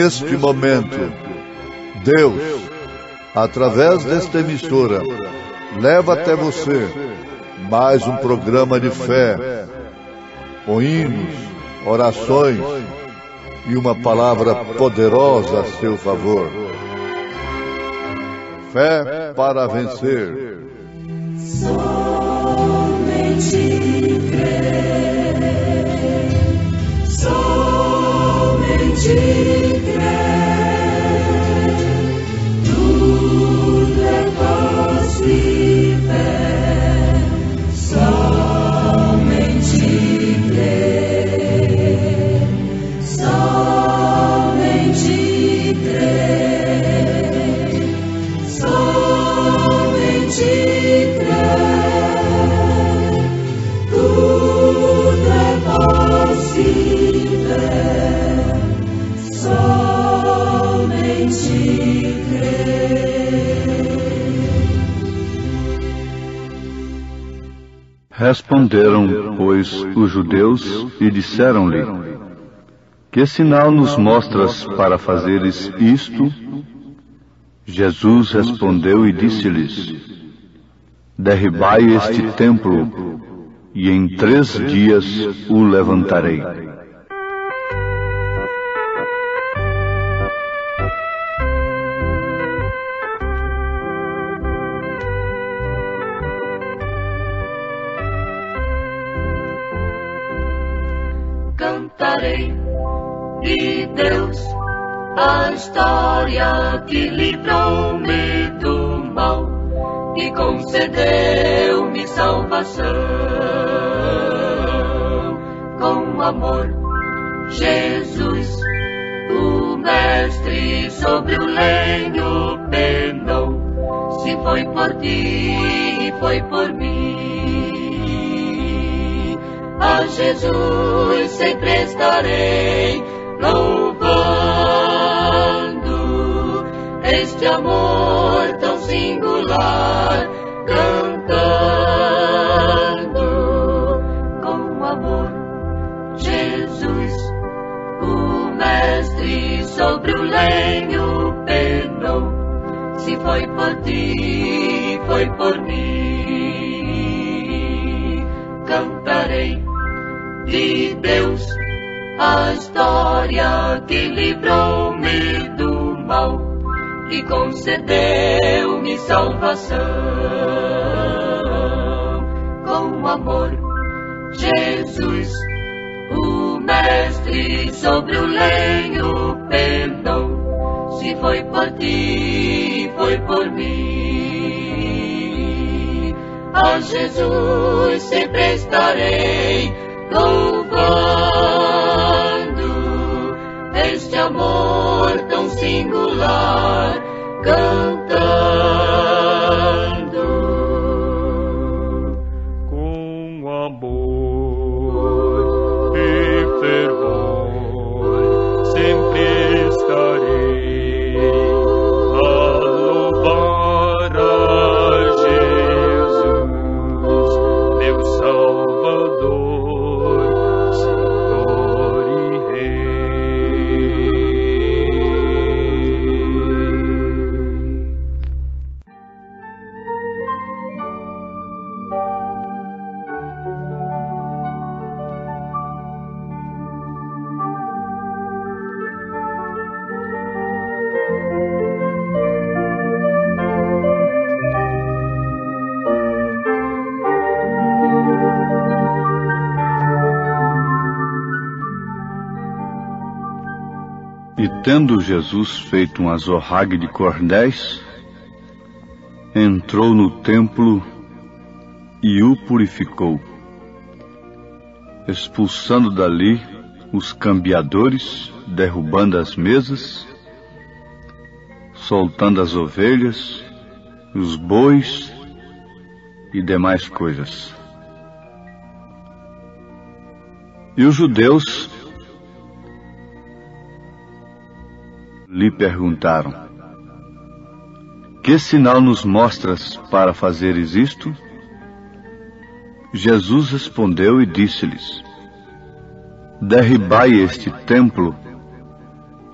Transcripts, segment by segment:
Neste momento, Deus, através desta emissora, leva até você mais um programa de fé, com hinos, orações e uma palavra poderosa a seu favor. Fé para vencer. Somente crer, somente crer, tudo é possível, somente crer, somente crer, somente crer, tudo é possível, somente crer. Responderam, pois, os judeus e disseram-lhe: Que sinal nos mostras para fazeres isto? Jesus respondeu e disse-lhes: Derribai este templo, e em 3 dias o levantarei. Cantarei de Deus a história que livrou-me do mal e concedeu-me salvação. Com amor, Jesus, o Mestre, sobre o lenho penou. Se foi por ti, foi por mim. A Jesus sempre estarei louvando este amor tão singular, cantando com amor. Jesus, o Mestre, sobre o lenho penou. Se foi por ti, foi por mim. Cantarei de Deus a história que livrou-me do mal e concedeu-me salvação. Com amor, Jesus, o Mestre, sobre o lenho penou. Se foi por ti, foi por mim. A Jesus sempre estarei louvando este amor tão singular, cantando com amor e fervor. Sempre estarei a louvar a Jesus, meu Salvador, Senhor e E tendo Jesus feito um azorrague de cordéis, entrou no templo e o purificou, expulsando dali os cambiadores, derrubando as mesas, soltando as ovelhas, os bois e demais coisas. E os judeus lhe perguntaram: Que sinal nos mostras para fazeres isto? Jesus respondeu e disse-lhes: Derribai este templo,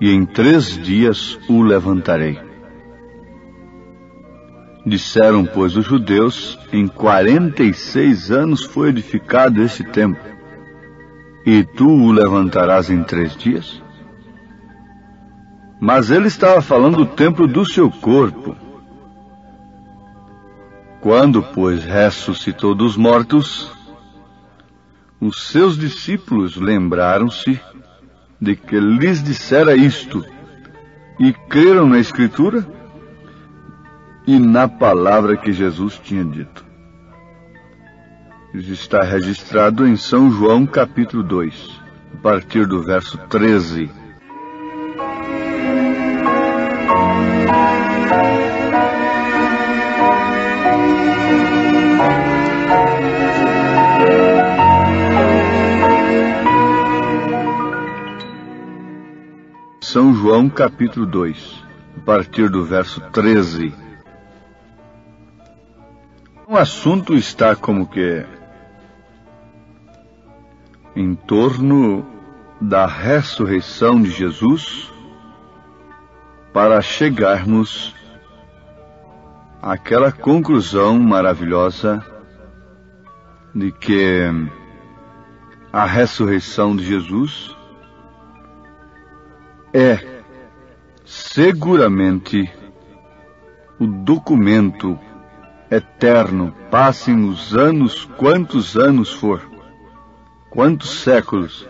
e em 3 dias o levantarei. Disseram, pois, os judeus: em 46 anos foi edificado este templo, e tu o levantarás em 3 dias? Mas ele estava falando do templo do seu corpo. Quando, pois, ressuscitou dos mortos, os seus discípulos lembraram-se de que lhes dissera isto, e creram na Escritura e na palavra que Jesus tinha dito. Isso está registrado em São João capítulo 2, a partir do verso 13. São João capítulo 2, a partir do verso 13. O assunto está como que em torno da ressurreição de Jesus, para chegarmos àquela conclusão maravilhosa de que a ressurreição de Jesus é seguramente o documento eterno, passem os anos, quantos anos for, quantos séculos,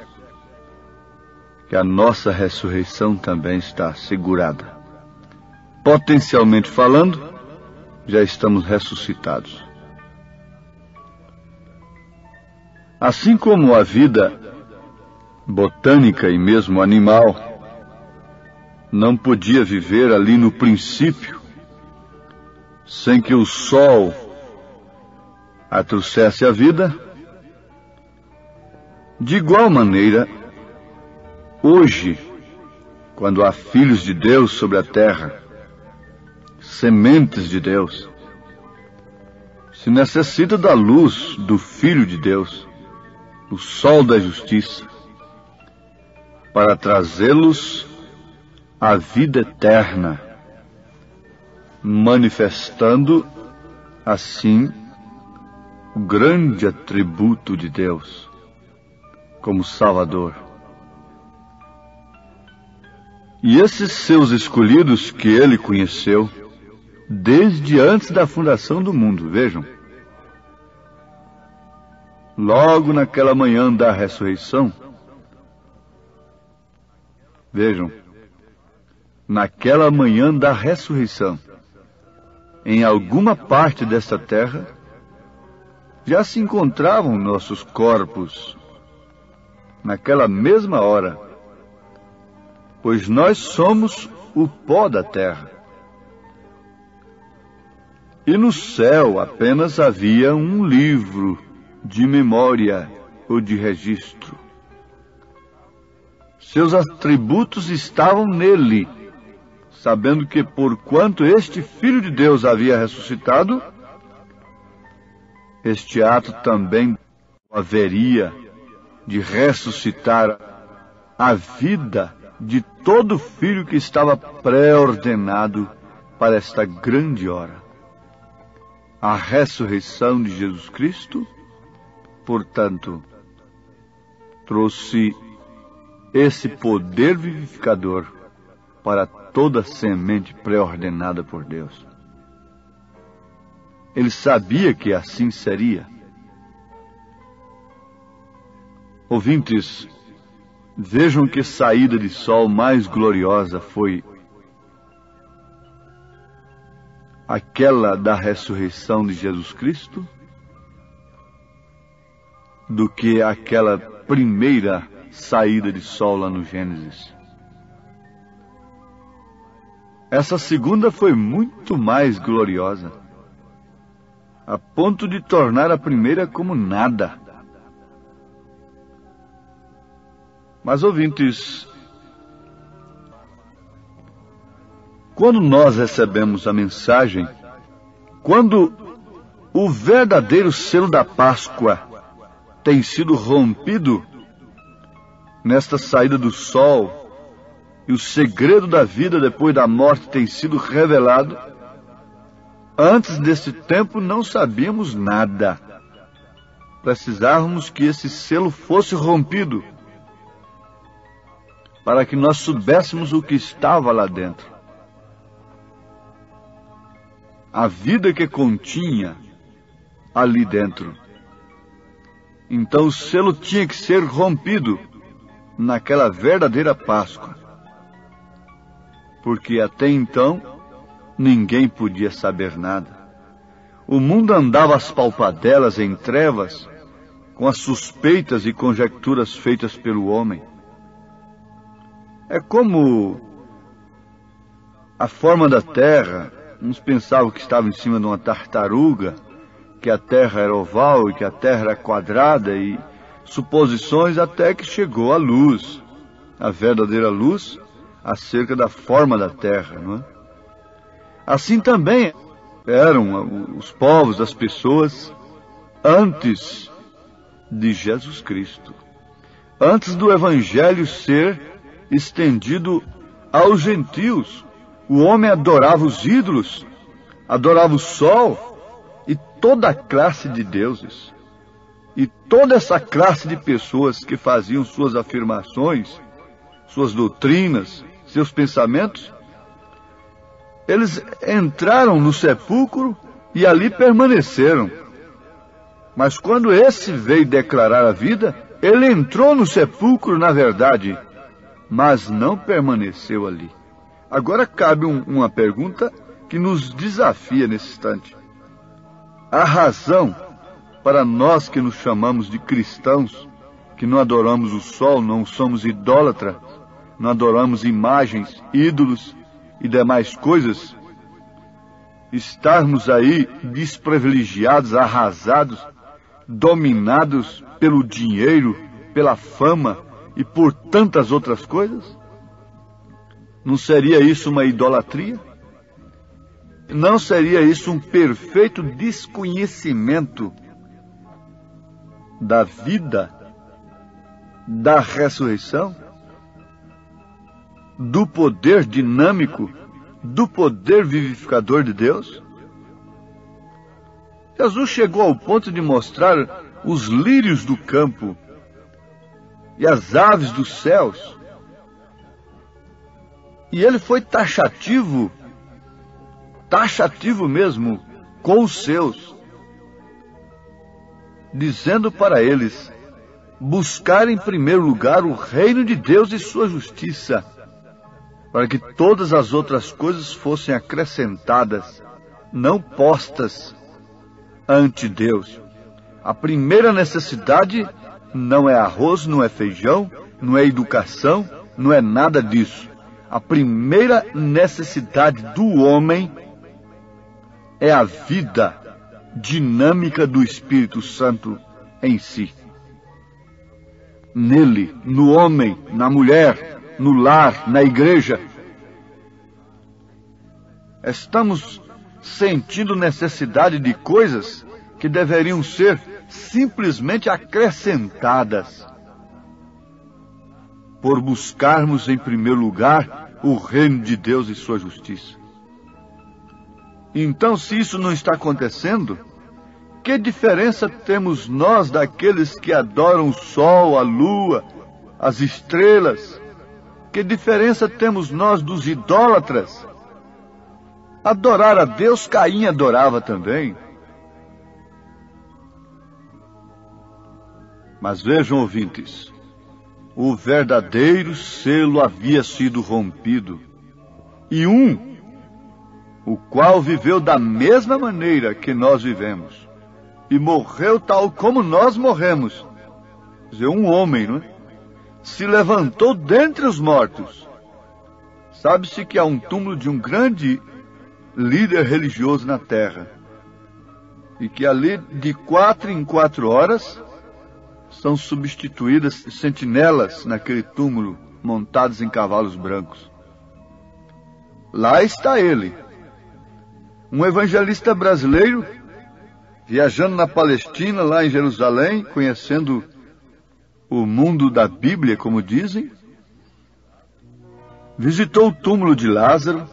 que a nossa ressurreição também está assegurada. Potencialmente falando, já estamos ressuscitados. Assim como a vida botânica e mesmo animal não podia viver ali no princípio, sem que o sol a trouxesse a vida, de igual maneira, hoje, quando há filhos de Deus sobre a terra, sementes de Deus, se necessita da luz do Filho de Deus, o sol da justiça, para trazê-los à vida eterna, manifestando assim o grande atributo de Deus como Salvador. E esses seus escolhidos que ele conheceu desde antes da fundação do mundo, vejam, logo naquela manhã da ressurreição, vejam, naquela manhã da ressurreição, em alguma parte desta terra, já se encontravam nossos corpos naquela mesma hora, pois nós somos o pó da terra. E no céu apenas havia um livro de memória ou de registro. Seus atributos estavam nele, sabendo que porquanto este Filho de Deus havia ressuscitado, este ato também haveria de ressuscitar a vida de todo filho que estava pré-ordenado para esta grande hora. A ressurreição de Jesus Cristo, portanto, trouxe esse poder vivificador para toda semente pré-ordenada por Deus. Ele sabia que assim seria. Ouvintes, vejam que saída de sol mais gloriosa foi aquela da ressurreição de Jesus Cristo do que aquela primeira saída de sol lá no Gênesis. Essa segunda foi muito mais gloriosa, a ponto de tornar a primeira como nada. Mas, ouvintes, quando nós recebemos a mensagem, quando o verdadeiro selo da Páscoa tem sido rompido nesta saída do sol e o segredo da vida depois da morte tem sido revelado, antes desse tempo não sabíamos nada. Precisávamos que esse selo fosse rompido, para que nós soubéssemos o que estava lá dentro. A vida que continha ali dentro. Então o selo tinha que ser rompido naquela verdadeira Páscoa. Porque até então ninguém podia saber nada. O mundo andava às palpadelas em trevas, com as suspeitas e conjecturas feitas pelo homem. É como a forma da Terra. Uns pensavam que estava em cima de uma tartaruga, que a Terra era oval e que a Terra era quadrada, e suposições até que chegou a luz, a verdadeira luz, acerca da forma da Terra, não é? Assim também eram os povos, as pessoas, antes de Jesus Cristo, antes do Evangelho ser estendido aos gentios. O homem adorava os ídolos, adorava o sol e toda a classe de deuses. E toda essa classe de pessoas que faziam suas afirmações, suas doutrinas, seus pensamentos, eles entraram no sepulcro e ali permaneceram. Mas quando esse veio declarar a vida, ele entrou no sepulcro na verdade, mas não permaneceu ali. Agora cabe uma pergunta que nos desafia nesse instante. A razão para nós que nos chamamos de cristãos, que não adoramos o sol, não somos idólatras, não adoramos imagens, ídolos e demais coisas, estarmos aí desprivilegiados, arrasados, dominados pelo dinheiro, pela fama e por tantas outras coisas? Não seria isso uma idolatria? Não seria isso um perfeito desconhecimento da vida, da ressurreição, do poder dinâmico, do poder vivificador de Deus? Jesus chegou ao ponto de mostrar os lírios do campo e as aves dos céus. E ele foi taxativo mesmo, com os seus, dizendo para eles buscar em primeiro lugar o reino de Deus e sua justiça, para que todas as outras coisas fossem acrescentadas, não postas ante Deus. A primeira necessidade não é arroz, não é feijão, não é educação, não é nada disso. A primeira necessidade do homem é a vida dinâmica do Espírito Santo em si. Nele, no homem, na mulher, no lar, na igreja. Estamos sentindo necessidade de coisas que deveriam ser simplesmente acrescentadas, por buscarmos em primeiro lugar o reino de Deus e sua justiça. Então, se isso não está acontecendo, que diferença temos nós daqueles que adoram o sol, a lua, as estrelas? Que diferença temos nós dos idólatras? Adorar a Deus, Caim adorava também. Mas vejam, ouvintes, o verdadeiro selo havia sido rompido. E o qual viveu da mesma maneira que nós vivemos, e morreu tal como nós morremos. Quer dizer, um homem, não é? Se levantou dentre os mortos. Sabe-se que há um túmulo de um grande líder religioso na terra, e que ali, de 4 em 4 horas, são substituídas sentinelas naquele túmulo, montados em cavalos brancos. Lá está ele, um evangelista brasileiro, viajando na Palestina, lá em Jerusalém, conhecendo o mundo da Bíblia, como dizem, visitou o túmulo de Lázaro,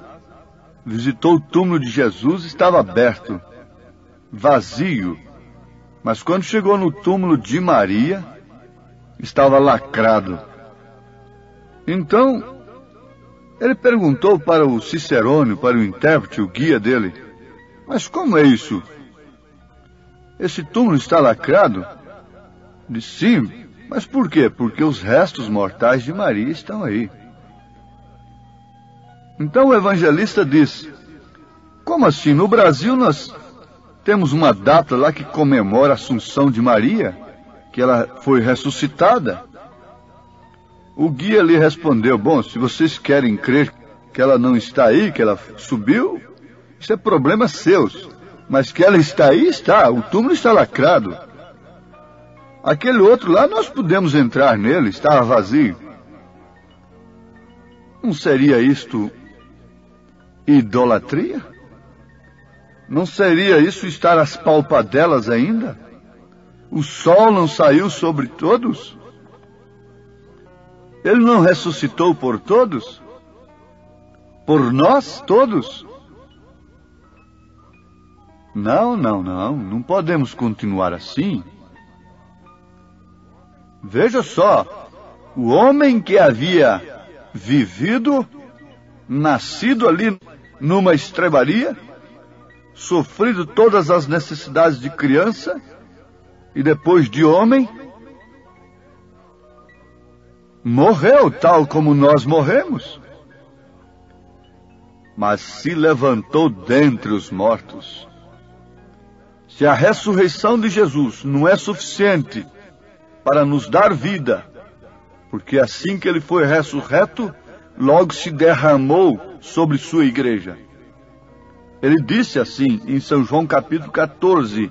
visitou o túmulo de Jesus, estava aberto, vazio. Mas quando chegou no túmulo de Maria, estava lacrado. Então, ele perguntou para o cicerone, para o intérprete, o guia dele: mas como é isso? Esse túmulo está lacrado? Disse: sim, mas por quê? Porque os restos mortais de Maria estão aí. Então o evangelista diz: como assim? No Brasil nós temos uma data lá que comemora a Assunção de Maria, que ela foi ressuscitada. O guia lhe respondeu: bom, se vocês querem crer que ela não está aí, que ela subiu, isso é problema seus. Mas que ela está aí, está. O túmulo está lacrado. Aquele outro lá, nós podemos entrar nele, estava vazio. Não seria isto idolatria? Não seria isso estar às palpadelas ainda? O sol não saiu sobre todos? Ele não ressuscitou por todos? Por nós todos? Não podemos continuar assim. Veja só, o homem que havia vivido, nascido ali numa estrebaria, sofrido todas as necessidades de criança e depois de homem, morreu tal como nós morremos, mas se levantou dentre os mortos. Se a ressurreição de Jesus não é suficiente para nos dar vida, porque assim que ele foi ressurreto, logo se derramou sobre sua igreja. Ele disse assim em São João capítulo 14,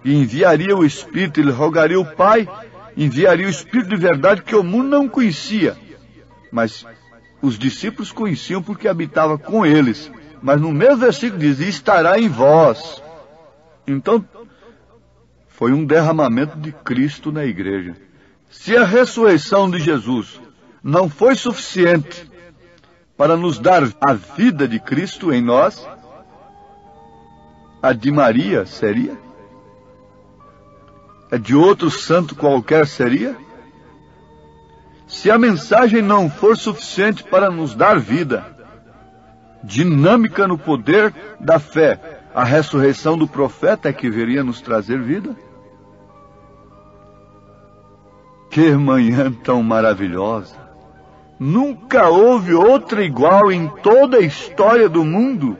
que enviaria o Espírito, ele rogaria o Pai, enviaria o Espírito de verdade que o mundo não conhecia, mas os discípulos conheciam porque habitava com eles. Mas no mesmo versículo diz: e estará em vós. Então, foi um derramamento de Cristo na igreja. Se a ressurreição de Jesus não foi suficiente para nos dar a vida de Cristo em nós, a de Maria seria? A de outro santo qualquer seria? Se a mensagem não for suficiente para nos dar vida, dinâmica no poder da fé, a ressurreição do profeta é que viria nos trazer vida? Que manhã tão maravilhosa! Nunca houve outra igual em toda a história do mundo.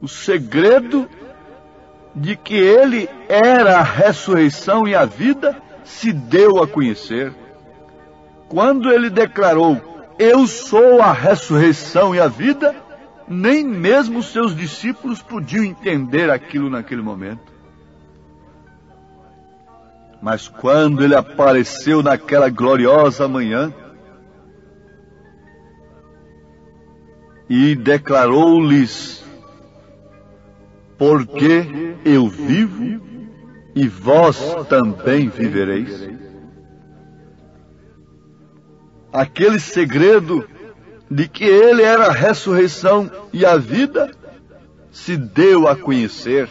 O segredo de que ele era a ressurreição e a vida se deu a conhecer. Quando ele declarou: eu sou a ressurreição e a vida, nem mesmo seus discípulos podiam entender aquilo naquele momento. Mas quando ele apareceu naquela gloriosa manhã e declarou-lhes: porque eu vivo e vós também vivereis. Aquele segredo de que ele era a ressurreição e a vida se deu a conhecer.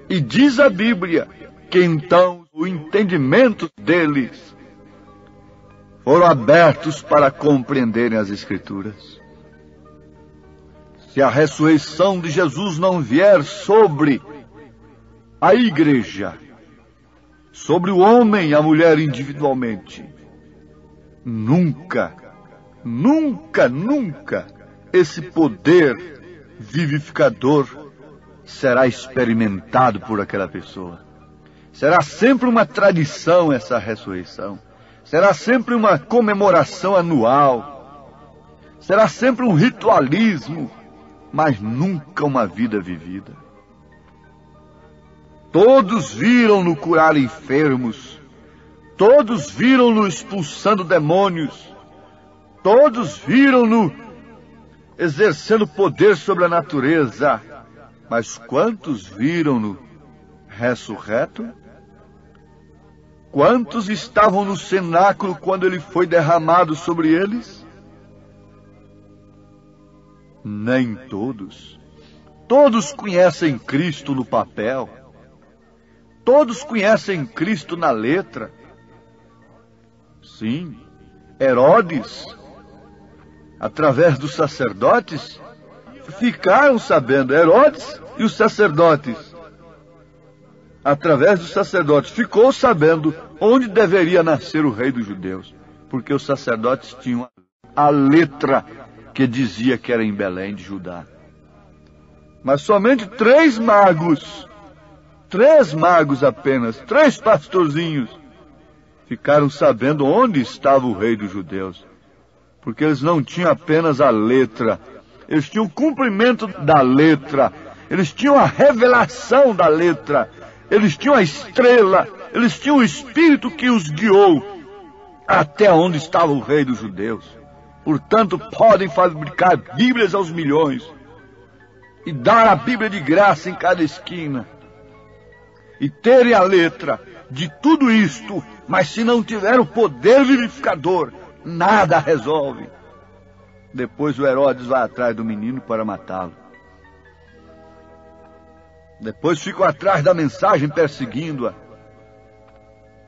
E diz a Bíblia que então o entendimento deles foram abertos para compreenderem as Escrituras. Se a ressurreição de Jesus não vier sobre a igreja, sobre o homem e a mulher individualmente, nunca esse poder vivificador será experimentado por aquela pessoa. Será sempre uma tradição essa ressurreição. Será sempre uma comemoração anual. Será sempre um ritualismo, mas nunca uma vida vivida. Todos viram-no curar enfermos. Todos viram-no expulsando demônios. Todos viram-no exercendo poder sobre a natureza. Mas quantos viram-no ressurreto? Quantos estavam no cenáculo quando ele foi derramado sobre eles? Nem todos. Todos conhecem Cristo no papel. Todos conhecem Cristo na letra. Sim, Herodes, através dos sacerdotes, ficaram sabendo. Herodes e os sacerdotes, através dos sacerdotes, ficou sabendo onde deveria nascer o rei dos judeus, porque os sacerdotes tinham a letra que dizia que era em Belém de Judá. Mas somente 3 magos apenas, 3 pastorzinhos, ficaram sabendo onde estava o rei dos judeus, porque eles não tinham apenas a letra, eles tinham o cumprimento da letra, eles tinham a revelação da letra, eles tinham a estrela, eles tinham o Espírito que os guiou até onde estava o rei dos judeus. Portanto, podem fabricar Bíblias aos milhões e dar a Bíblia de graça em cada esquina e terem a letra de tudo isto, mas se não tiver o poder vivificador, nada resolve. Depois o Herodes vai atrás do menino para matá-lo. Depois ficam atrás da mensagem perseguindo-a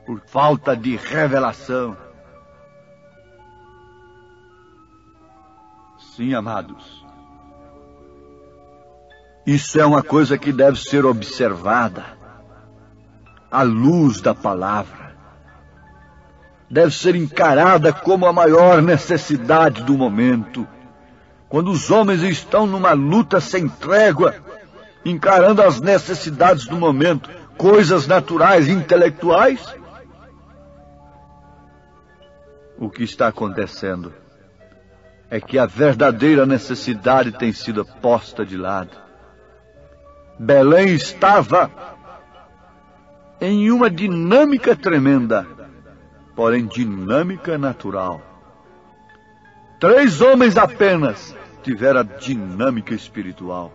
por falta de revelação. Sim, amados, isso é uma coisa que deve ser observada à luz da palavra. Deve ser encarada como a maior necessidade do momento. Quando os homens estão numa luta sem trégua, encarando as necessidades do momento, coisas naturais e intelectuais, o que está acontecendo é que a verdadeira necessidade tem sido posta de lado. Belém estava em uma dinâmica tremenda, porém dinâmica natural. 3 homens apenas tiveram a dinâmica espiritual.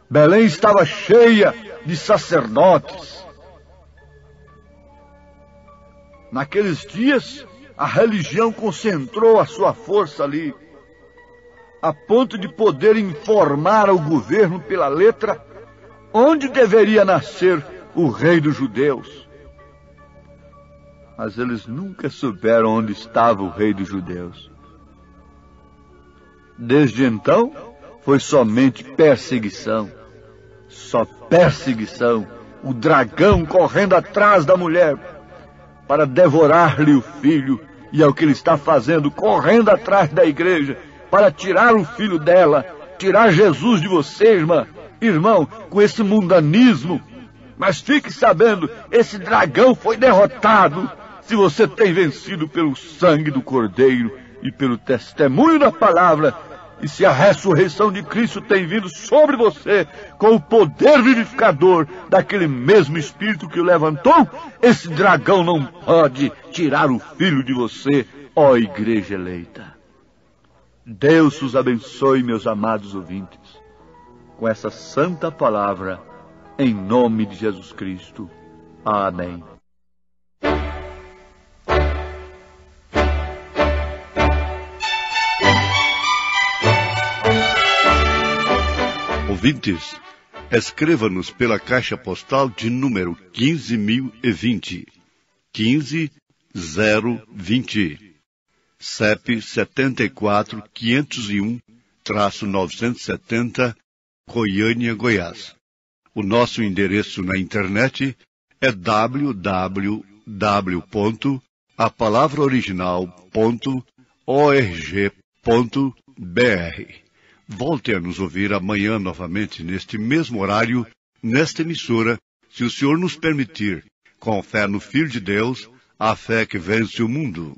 Belém estava cheia de sacerdotes. Naqueles dias, a religião concentrou a sua força ali, a ponto de poder informar ao governo pela letra onde deveria nascer o rei dos judeus. Mas eles nunca souberam onde estava o rei dos judeus. Desde então, foi somente perseguição. Só perseguição. O dragão correndo atrás da mulher para devorar-lhe o filho. E é o que ele está fazendo, correndo atrás da igreja para tirar o filho dela, tirar Jesus de você, irmão, com esse mundanismo. Mas fique sabendo, esse dragão foi derrotado se você tem vencido pelo sangue do Cordeiro e pelo testemunho da palavra, e se a ressurreição de Cristo tem vindo sobre você com o poder vivificador daquele mesmo Espírito que o levantou, esse dragão não pode tirar o filho de você, ó igreja eleita. Deus os abençoe, meus amados ouvintes, com essa santa palavra, em nome de Jesus Cristo. Amém. Ouvintes, escreva-nos pela caixa postal de número 15.020, 15020, CEP 74-501-970, Goiânia, Goiás. O nosso endereço na internet é www.apalavraoriginal.org.br. Volte a nos ouvir amanhã novamente neste mesmo horário, nesta emissora, se o Senhor nos permitir, com fé no Filho de Deus, a fé que vence o mundo.